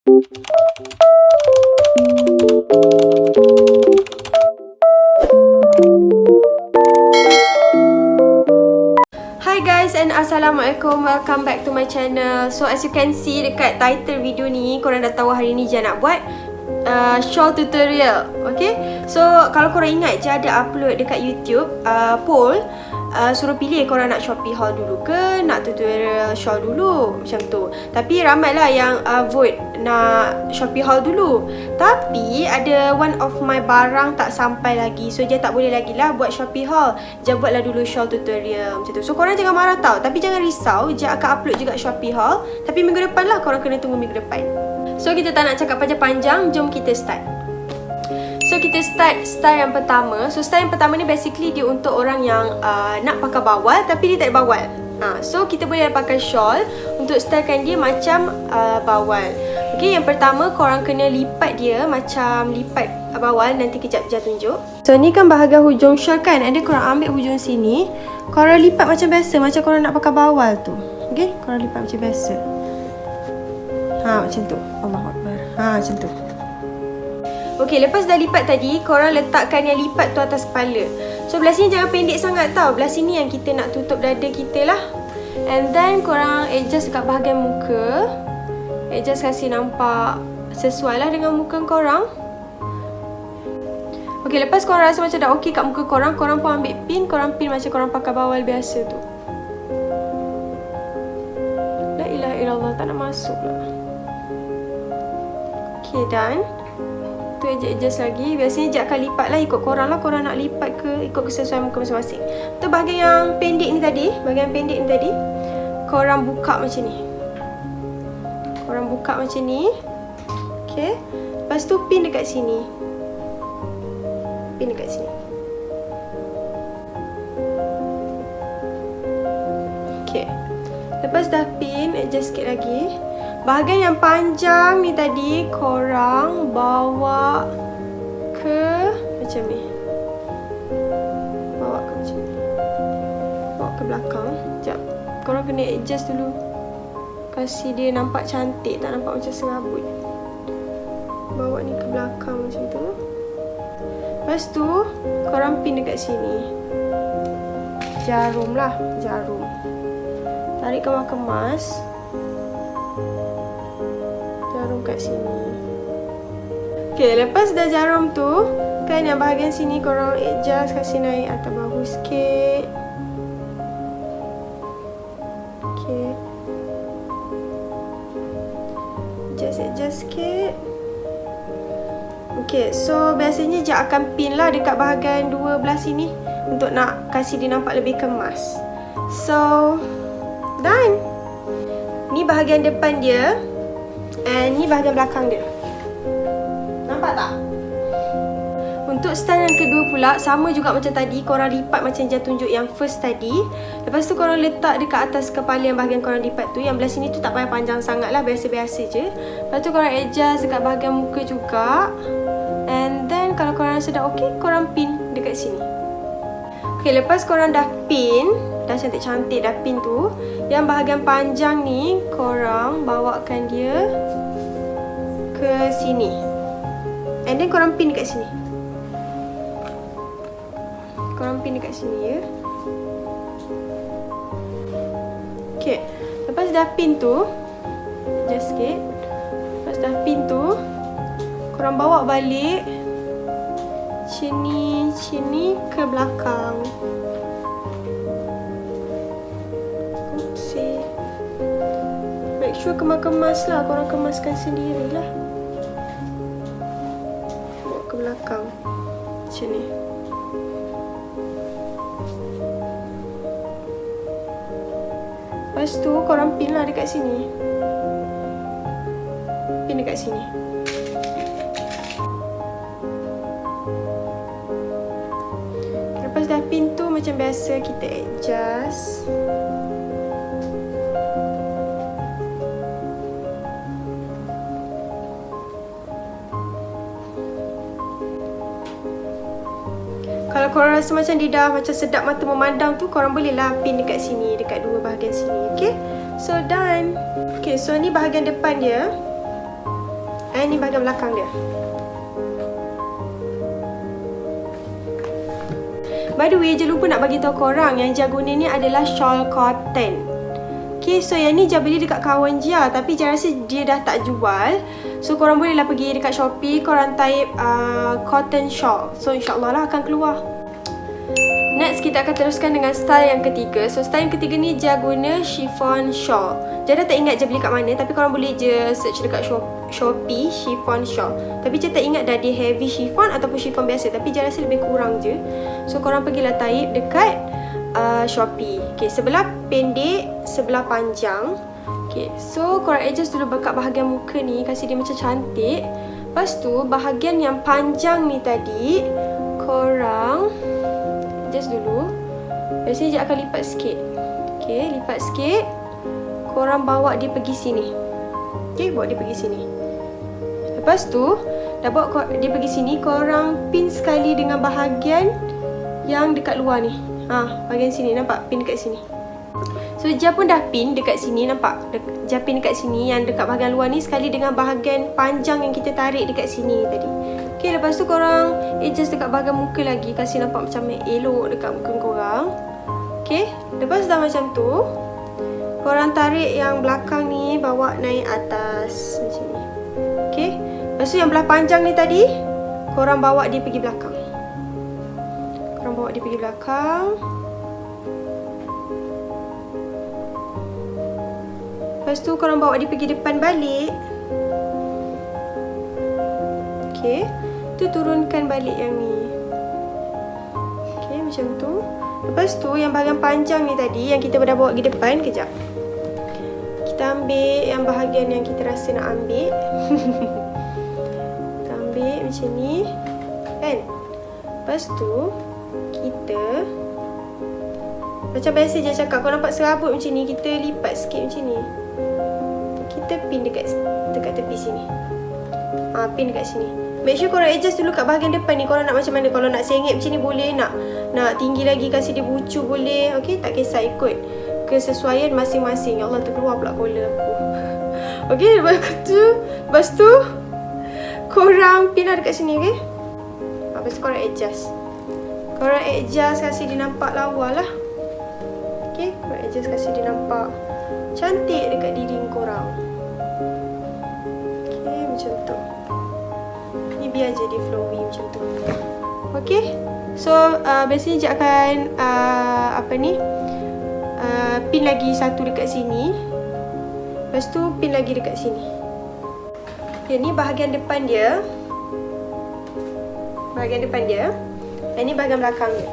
Hi guys and Assalamualaikum, welcome back to my channel. So as you can see dekat title video ni, korang dah tahu hari ni Jia nak buat shawl tutorial. Okay, so kalau korang ingat Jia ada upload dekat YouTube poll, suruh pilih korang nak Shopee haul dulu ke nak tutorial shawl dulu, macam tu. Tapi ramai lah yang vote nak Shopee haul dulu. Tapi ada one of my barang tak sampai lagi, so Jia tak boleh lagi lah buat Shopee haul. Jia buatlah dulu shawl tutorial macam tu. So korang jangan marah tau, tapi jangan risau, Jia akan upload juga Shopee haul. Tapi minggu depan lah, korang kena tunggu minggu depan. So kita tak nak cakap panjang-panjang, jom kita start. So kita style yang pertama. So style yang pertama ni basically dia untuk orang yang nak pakai bawal tapi dia tak ada bawal. So kita boleh pakai shawl untuk stylekan dia macam bawal. Okay, yang pertama korang kena lipat dia macam lipat bawal. Nanti kejap Jia tunjuk. So ni kan bahagian hujung shawl kan. Ada korang ambil hujung sini, korang lipat macam biasa, macam korang nak pakai bawal tu. Okay, korang lipat macam biasa. Macam tu. Allahu Akbar. Macam tu. Okey, lepas dah lipat tadi, korang letakkan yang lipat tu atas kepala. So belah sini jangan pendek sangat tau. Belah sini yang kita nak tutup dada kita lah. And then korang adjust dekat bahagian muka. Adjust kasih nampak sesuai lah dengan muka korang. Okey, lepas korang rasa macam dah okey kat muka korang, korang pun ambil pin. Korang pin macam korang pakai bawal biasa tu. La ilaha illallah, tak nak masuk lah. Okey, done. Tu adjust lagi. Biasanya Jia akan lipat lah ikut korang lah. Korang nak lipat ke ikut kesesuaian muka masing-masing. Tu bahagian yang pendek ni tadi, korang buka macam ni. Korang buka macam ni. Okay. Lepas tu pin dekat sini. Pin dekat sini. Okay. Lepas dah pin, adjust sikit lagi. Bahagian yang panjang ni tadi korang bawa ke macam ni. Bawa ke macam ni. Bawa ke belakang. Sekejap. Korang kena adjust dulu. Kasih dia nampak cantik, tak nampak macam serabut. Bawa ni ke belakang macam tu. Lepas tu korang pin dekat sini. Jarum lah, jarum. Tarik kemas-kemas. Jarum kat sini. Okay, lepas dah jarum tu, kan yang bahagian sini korang adjust, kasih naik atas bahu sikit. Okay. Adjust sikit. Okay, so biasanya Jia akan pin lah dekat bahagian dua belah sini untuk nak kasih dia nampak lebih kemas. So, done. Ni bahagian depan dia. And ni bahagian belakang dia. Nampak tak? Untuk style yang kedua pula, sama juga macam tadi. Korang lipat macam Jia tunjuk yang first tadi. Lepas tu korang letak dekat atas kepala yang bahagian korang lipat tu. Yang belah sini tu tak payah panjang sangat lah, biasa-biasa je. Lepas tu korang adjust dekat bahagian muka juga. And then kalau korang rasa dah okey, korang pin dekat sini. Okay, lepas korang dah pin, dah cantik-cantik dah pin tu, yang bahagian panjang ni korang bawakan dia ke sini. And then korang pin dekat sini. Korang pin dekat sini ya. Okay, lepas dah pin tu, adjust sikit. Lepas dah pin tu, korang bawa balik sini ke belakang. Make sure kemas-kemas lah. Korang kemaskan sendirilah. Bawa ke belakang macam ni. Lepas tu korang pin lah dekat sini. Pin dekat sini. Lepas dah pin tu macam biasa kita adjust. Kalau korang rasa macam dia dah macam sedap mata memandang tu, korang bolehlah pin dekat sini, dekat dua bahagian sini. Okay, so done. Okay, so ni bahagian depan dia. And ni bahagian belakang dia. By the way, jangan lupa nak bagi tahu korang yang Jia guna ni adalah shawl cotton. Okay, so yang ni Jia beli dekat kawan Jia, tapi Jia rasa dia dah tak jual. So korang bolehlah pergi dekat Shopee, korang type cotton shawl. So insyaAllah lah akan keluar. Next, kita akan teruskan dengan style yang ketiga. So style yang ketiga ni Jia guna chiffon shawl. Jia dah tak ingat Jia beli kat mana, tapi korang boleh je search dekat Shopee chiffon shawl. Tapi Jia tak ingat dah dia heavy chiffon ataupun chiffon biasa, tapi Jia rasa lebih kurang je. So korang pergilah type dekat Shopee. Okay, sebelah pendek, sebelah panjang. Okay, so korang adjust dulu kat bahagian muka ni, kasih dia macam cantik. Lepas tu bahagian yang panjang ni tadi korang adjust dulu. Biasanya je akan lipat sikit. Okay, lipat sikit. Korang bawa dia pergi sini. Okay, bawa dia pergi sini. Lepas tu dah bawa dia pergi sini, korang pin sekali dengan bahagian yang dekat luar ni. Bahagian sini, nampak? Pin dekat sini. So Jia pun dah pin dekat sini, nampak? Jia pin dekat sini, yang dekat bahagian luar ni sekali dengan bahagian panjang yang kita tarik dekat sini tadi. Okay, lepas tu korang adjust dekat bahagian muka lagi, kasih nampak macam elok dekat muka korang. Okay, lepas dah macam tu, korang tarik yang belakang ni, bawa naik atas macam ni. Okay, lepas tu yang belah panjang ni tadi, korang bawa dia pergi belakang. Korang bawa dia pergi belakang. Lepas tu korang bawa dia pergi depan balik. Okay, tu turunkan balik yang ni. Okay, macam tu. Lepas tu yang bahagian panjang ni tadi, yang kita dah bawa pergi depan. Kejap, kita ambil yang bahagian yang kita rasa nak ambil. Kita ambil macam ni, kan? Lepas tu kita macam biasa je cakap, kau nampak serabut macam ni, kita lipat sikit macam ni. Kita pin dekat tepi sini. Pin dekat sini. Make sure korang adjust dulu kat bahagian depan ni. Korang nak macam mana? Kalau nak sengit macam ni boleh, nak tinggi lagi, kasih dia bucu boleh. Okay, tak kisah, ikut kesesuaian masing-masing. Ya Allah, terkeluar pula kola aku. Okay, lepas tu korang pin dekat sini, okay? Lepas tu korang adjust. Korang adjust, kasih dia nampak lawa lah. Okay, korang adjust, kasih dia nampak cantik dekat dinding korang. Okay, macam tu. Ni biar je dia flowy macam tu. Okay, so biasanya je akan pin lagi satu dekat sini. Lepas tu pin lagi dekat sini. Okay, ni bahagian depan dia. Bahagian depan dia. Dan ni bahagian belakang dia.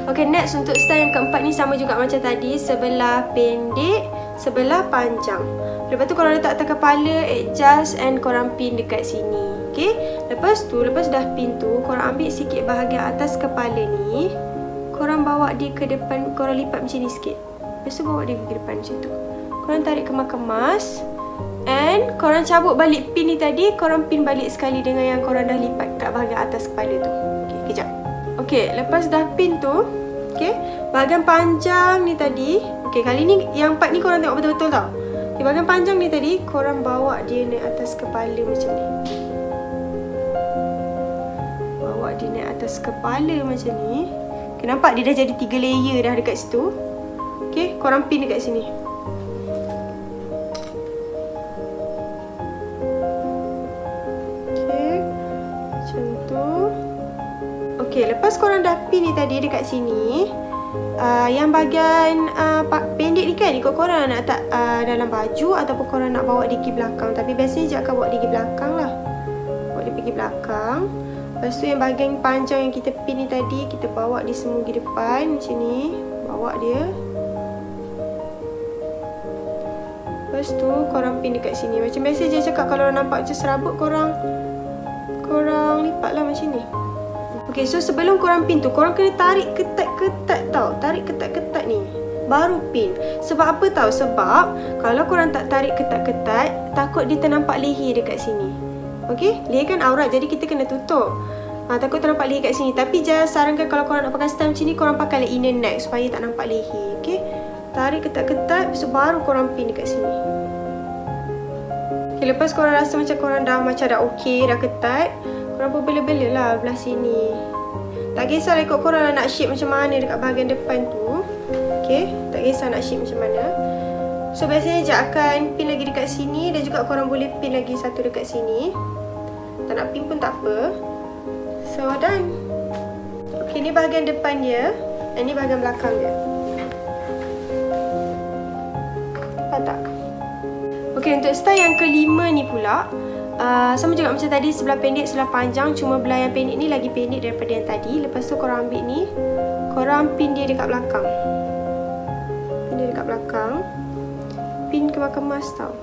Okay, next untuk style yang keempat ni sama juga macam tadi. Sebelah pendek, sebelah panjang. Lepas tu korang letak atas kepala, adjust and korang pin dekat sini. Okay, lepas dah pin tu, korang ambil sikit bahagian atas kepala ni, korang bawa dia ke depan, korang lipat macam ni sikit. Lepas tu bawa dia ke depan macam tu. Korang tarik kemas-kemas. And korang cabut balik pin ni tadi, korang pin balik sekali dengan yang korang dah lipat kat bahagian atas kepala tu. Okay, kejap. Okay, lepas dah pin tu, okay, bahagian panjang ni tadi, okay, kali ni yang part ni korang tengok betul-betul tau. Okay, bahagian panjang ni tadi, korang bawa dia naik atas kepala macam ni. Bawa dia naik atas kepala macam ni. Okay, nampak dia dah jadi 3 layer dah dekat situ. Okay, korang pin dekat sini. Okay, lepas korang dah pin ni tadi dekat sini, yang bahagian pendek ni kan, ikut korang nak letak dalam baju ataupun korang nak bawa dia pergi belakang. Tapi biasanya je akan bawa dia pergi belakang lah. Bawa dia pergi belakang. Lepas tu yang bahagian panjang yang kita pin ni tadi, kita bawa dia semua pergi depan macam ni. Bawa dia. Lepas tu korang pin dekat sini. Macam biasa je cakap, kalau nampak macam serabut, korang lipat lah macam ni. Okay, so sebelum korang pin tu, korang kena tarik ketat-ketat tau. Tarik ketat-ketat ni, baru pin. Sebab apa tau? Sebab kalau korang tak tarik ketat-ketat, takut dia ternampak leher dekat sini. Okay, leher kan aurat, jadi kita kena tutup. Takut ternampak leher kat sini. Tapi jangan sarankan kalau korang nak pakai style macam ni, korang pakai inner neck supaya tak nampak leher. Okay, tarik ketat-ketat, lepas tu baru korang pin dekat sini. Okay, lepas korang rasa macam korang dah okey, dah ketat, korang pun bela-bela lah belah sini. Tak kisahlah ikut korang nak shape macam mana dekat bahagian depan tu. Okay, tak kisah nak shape macam mana. So biasanya je akan pin lagi dekat sini, dan juga korang boleh pin lagi satu dekat sini. Tak nak pin pun tak apa. So done. Okay, ni bahagian depan dia, dan ni bahagian belakang dia. Nampak tak? Okay, untuk style yang kelima ni pula, sama juga macam tadi, sebelah pendek, sebelah panjang. Cuma belah yang pendek ni lagi pendek daripada yang tadi. Lepas tu korang ambil ni, korang pin dia dekat belakang. Pin dia dekat belakang. Pin kemas-kemas tau.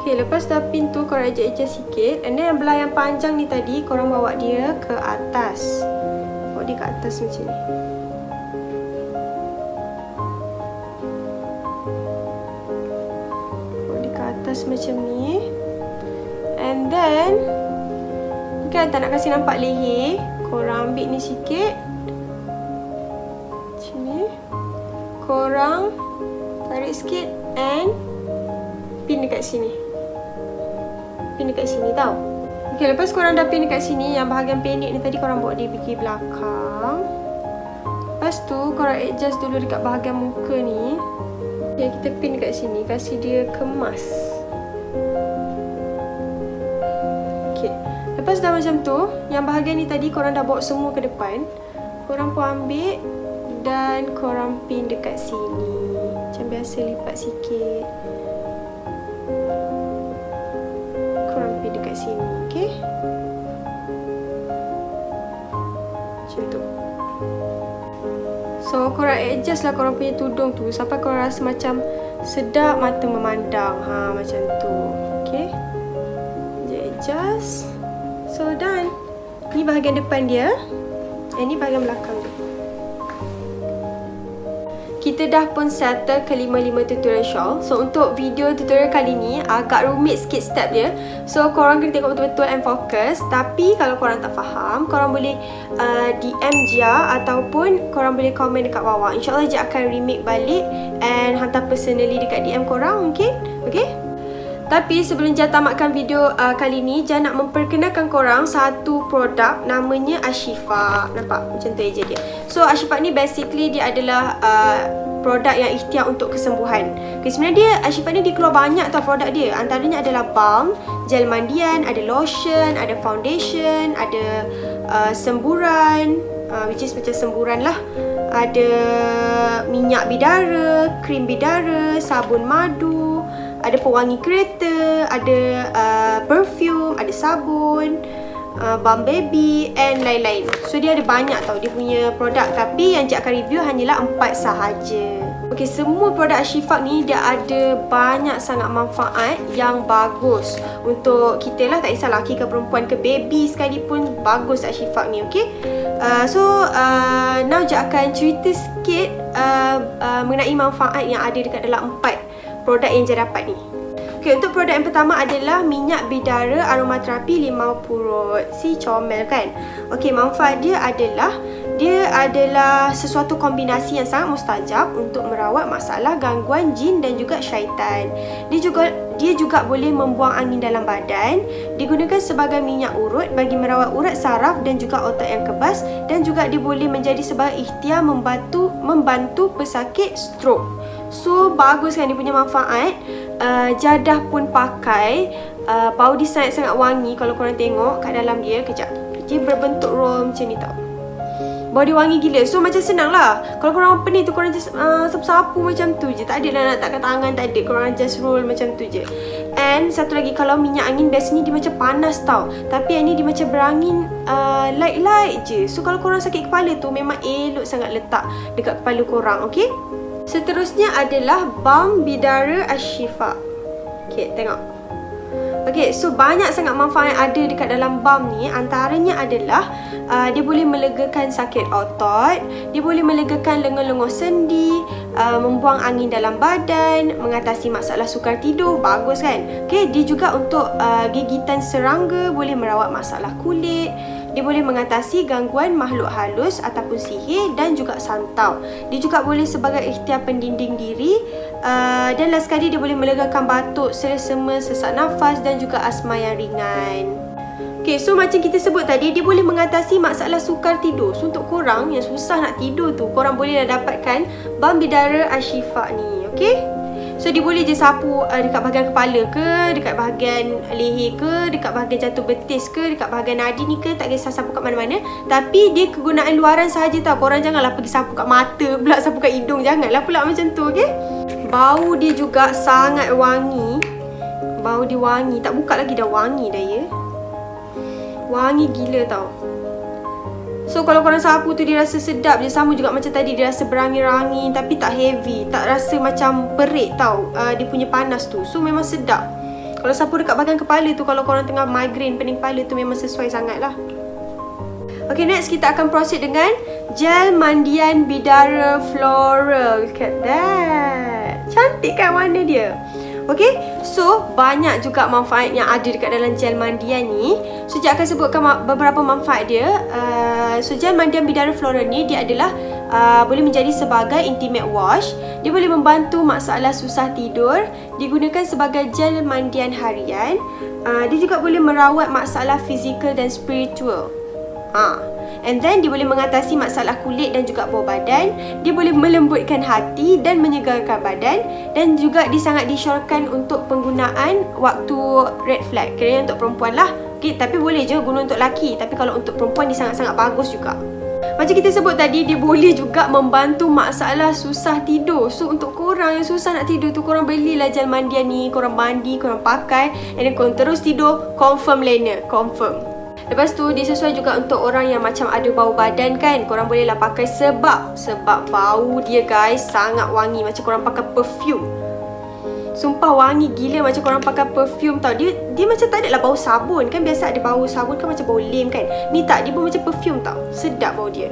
Okay, lepas dah pin tu korang adjust sikit. And then yang belah yang panjang ni tadi, korang bawa dia ke atas. Bawa dia ke atas macam ni. Macam ni. And then kan tak nak kasi nampak leher, korang ambil ni sikit macam ni, korang tarik sikit and pin dekat sini. Pin dekat sini tau. Okay, lepas korang dah pin dekat sini, yang bahagian pendek ni tadi korang bawa dia pergi belakang. Lepas tu korang adjust dulu dekat bahagian muka ni. Okay, kita pin dekat sini, kasi dia kemas. Lepas dah macam tu, yang bahagian ni tadi korang dah bawa semua ke depan. Korang pun ambil dan korang pin dekat sini. Macam biasa, lipat sikit. Korang pin dekat sini, okay? Macam tu. So, korang adjust lah korang punya tudung tu sampai korang rasa macam sedap mata memandang. Macam tu, okay? Adjust. So done. Ni bahagian depan dia, ni bahagian belakang dia. Kita dah pun settle kelima-lima tutorial shawl. So untuk video tutorial kali ni agak rumit sikit step dia. So korang kena tengok betul-betul and fokus. Tapi kalau korang tak faham, korang boleh DM Jia ataupun korang boleh komen dekat bawah. InsyaAllah Jia akan remake balik and hantar personally dekat DM korang mungkin. Okay? Tapi sebelum Jia tamatkan video kali ni, Jia nak memperkenalkan korang satu produk namanya Ashifa. Nampak? Macam tu je dia. So Ashifa ni basically dia adalah produk yang ikhtiar untuk kesembuhan. Okay, sebenarnya dia Ashifa ni dia keluar banyak tau produk dia. Antaranya adalah balm, gel mandian, ada lotion, ada foundation, ada semburan, which is macam semburan lah. Ada minyak bidara, krim bidara, sabun madu, ada pewangi kereta, ada perfume, ada sabun, balm baby and lain-lain. So dia ada banyak tau dia punya produk, tapi yang Cik akan review hanyalah 4 sahaja. Okay, semua produk Ashifa ni dia ada banyak sangat manfaat yang bagus untuk kita lah, tak kisah lelaki ke perempuan ke baby sekalipun bagus Ashifa ni, okay? Now Cik akan cerita sikit mengenai manfaat yang ada dekat dalam 4 produk yang Jia dapat ni. Okay, untuk produk yang pertama adalah minyak bidara aromaterapi limau purut. Si comel kan? Okay, manfaat dia adalah sesuatu kombinasi yang sangat mustajab untuk merawat masalah gangguan jin dan juga syaitan. Dia juga boleh membuang angin dalam badan. Digunakan sebagai minyak urut bagi merawat urat saraf dan juga otak yang kebas, dan juga dia boleh menjadi sebagai ikhtiar membantu pesakit stroke. So bagus kan dia punya manfaat. Jadah pun pakai. Bau dia sangat-sangat wangi. Kalau korang tengok kat dalam dia, kejap, dia berbentuk roll macam ni tau. Bau dia wangi gila. So macam senang lah. Kalau korang open ni tu, korang just sapu-sapu macam tu je. Tak adalah nak takkan tangan, tak ada. Korang just roll macam tu je. And satu lagi, kalau minyak angin biasanya dia macam panas tau, tapi yang ni dia macam berangin light-light je. So kalau korang sakit kepala tu, memang elok sangat letak dekat kepala korang, okay? Seterusnya adalah balm bidara Ashifa. Okay, tengok. Okay, so banyak sangat manfaat yang ada dekat dalam balm ni. Antaranya adalah dia boleh melegakan sakit otot, dia boleh melegakan lengan-lengan sendi, membuang angin dalam badan, mengatasi masalah sukar tidur. Bagus kan? Okay, dia juga untuk gigitan serangga, boleh merawat masalah kulit. dia boleh mengatasi gangguan makhluk halus ataupun sihir dan juga santau. Dia juga boleh sebagai ikhtiar pendinding diri, dan last sekali dia boleh melegakan batuk, selesema, sesak nafas dan juga asma yang ringan. Okay, so macam kita sebut tadi, dia boleh mengatasi masalah sukar tidur. So untuk korang yang susah nak tidur tu, korang boleh dapatkan balm bidara Ashifa ni. Okay, so dia boleh je sapu dekat bahagian kepala ke, dekat bahagian leher ke, dekat bahagian jantung betis ke, dekat bahagian nadi ni ke, tak kisah sapu kat mana-mana. Tapi dia kegunaan luaran sahaja tau. Korang janganlah pergi sapu kat mata pula, sapu kat hidung. Janganlah pula macam tu, okay. Bau dia juga sangat wangi. Bau dia wangi, tak buka lagi dah wangi dah ya. Wangi gila tau. So kalau korang sapu tu dia rasa sedap je. Sama juga macam tadi, dia rasa berangi-rangi tapi tak heavy, tak rasa macam perit tau, dia punya panas tu. So memang sedap. Kalau sapu dekat bahagian kepala tu, kalau korang tengah migraine pening kepala tu, memang sesuai sangat lah. Okay, next kita akan proceed dengan gel mandian bidara floral. Look at that. Cantik kan warna dia? Okay, so banyak juga manfaat yang ada dekat dalam gel mandian ni. So Cik akan sebutkan beberapa manfaat dia. So gel mandian bidara floral ni, dia adalah boleh menjadi sebagai intimate wash. Dia boleh membantu masalah susah tidur. Digunakan sebagai gel mandian harian. Dia juga boleh merawat masalah fizikal dan spiritual. And then dia boleh mengatasi masalah kulit dan juga bau badan. Dia boleh melembutkan hati dan menyegarkan badan. Dan juga dia sangat disyorkan untuk penggunaan waktu red flag. Kira untuk perempuan lah. Okay, tapi boleh je guna untuk lelaki. Tapi kalau untuk perempuan dia sangat-sangat bagus juga. Macam kita sebut tadi, dia boleh juga membantu masalah susah tidur. So untuk korang yang susah nak tidur tu, korang belilah gel mandian ni. Korang mandi, korang pakai, and then korang terus tidur. Confirm lena, confirm. Lepas tu dia sesuai juga untuk orang yang macam ada bau badan kan. Korang bolehlah pakai sebab bau dia guys sangat wangi, macam korang pakai perfume. Sumpah wangi gila macam korang pakai perfume tau. Dia macam tak adalah bau sabun kan. Biasa ada bau sabun kan macam bau lem kan. Ni tak, dia pun macam perfume tau. Sedap bau dia.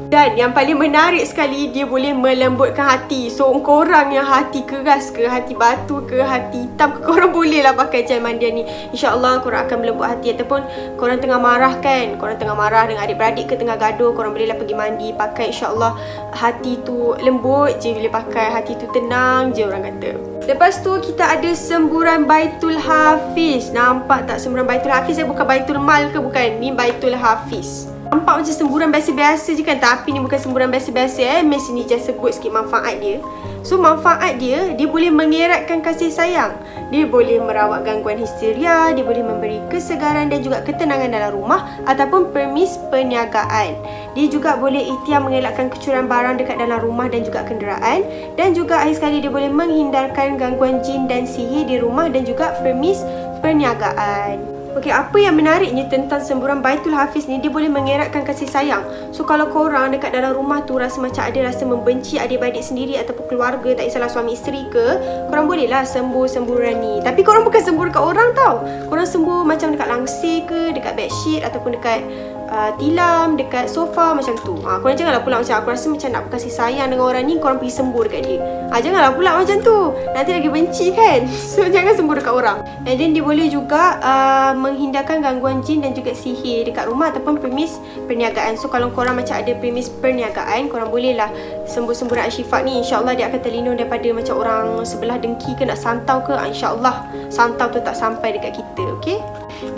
Dan yang paling menarik sekali, dia boleh melembutkan hati. So korang yang hati keras ke, hati batu ke, hati hitam ke, korang bolehlah pakai gel mandian ni. InsyaAllah korang akan melembut hati. Ataupun korang tengah marah kan, korang tengah marah dengan adik-beradik ke, tengah gaduh, korang bolehlah pergi mandi, pakai. InsyaAllah hati tu lembut je bila pakai. Hati tu tenang je orang kata. Lepas tu kita ada semburan Baitul Hafiz. Nampak tak semburan Baitul Hafiz? Bukan Baitul Mal ke, bukan. Ni Baitul Hafiz. Nampak macam semburan biasa-biasa je kan. Tapi ni bukan semburan biasa-biasa Miss ni just sebut sikit manfaat dia. So manfaat dia, dia boleh mengeratkan kasih sayang. Dia boleh merawat gangguan histeria. Dia boleh memberi kesegaran dan juga ketenangan dalam rumah ataupun permis perniagaan. Dia juga boleh ikhtiar mengelakkan kecurangan barang dekat dalam rumah dan juga kenderaan. Dan juga akhir sekali dia boleh menghindarkan gangguan jin dan sihir di rumah dan juga permis perniagaan. Okey, apa yang menariknya tentang semburan Baitul Hafiz ni, dia boleh mengeratkan kasih sayang. So kalau korang dekat dalam rumah tu rasa macam ada rasa membenci adik-beradik sendiri ataupun keluarga, tak kisahlah suami isteri ke, korang bolehlah sembuh semburan ni. Tapi korang bukan sembuh dekat orang tau. Korang sembuh macam dekat langsir ke, dekat bedsheet ataupun dekat tilam, dekat sofa macam tu. Korang janganlah pula macam aku rasa macam nak berkasih sayang dengan orang ni, korang pergi sembuh dekat dia. Janganlah pula macam tu. Nanti lagi benci kan. So jangan sembuh dekat orang. And then dia boleh juga menghindarkan gangguan jin dan juga sihir dekat rumah ataupun permis perniagaan. So kalau korang macam ada permis perniagaan, korang bolehlah sembuh-semburan Ashifa ni. InsyaAllah dia akan terlindung daripada macam orang sebelah dengki ke, nak santau ke. InsyaAllah santau tu tak sampai dekat kita. Okay.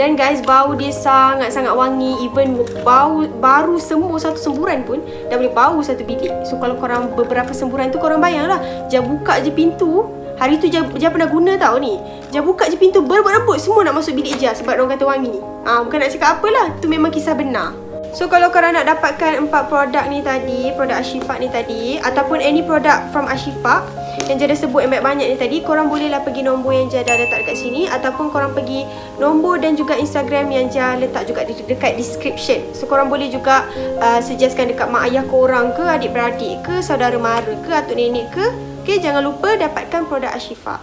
Dan guys, bau dia sangat-sangat wangi. Even bau baru sembuh satu semburan pun dah boleh bau satu bilik. So kalau korang beberapa semburan tu, korang bayanglah, Jah buka je pintu. Hari tu Jah pernah guna tau ni. Jah buka je pintu, berebut-rebut semua nak masuk bilik Jah sebab orang kata wangi. Bukan nak cakap apalah, tu memang kisah benar. So kalau korang nak dapatkan 4 produk ni tadi, produk Ashifa ni tadi, ataupun any product from Ashifa yang Jah dah sebut yang banyak ni tadi, korang bolehlah pergi nombor yang Jah dah letak dekat sini, ataupun korang pergi nombor dan juga Instagram yang Jah letak juga dekat description. So korang boleh juga suggestkan dekat mak ayah korang ke, adik-beradik ke, saudara mara ke, atuk nenek ke. Okay, jangan lupa dapatkan produk Ashifa.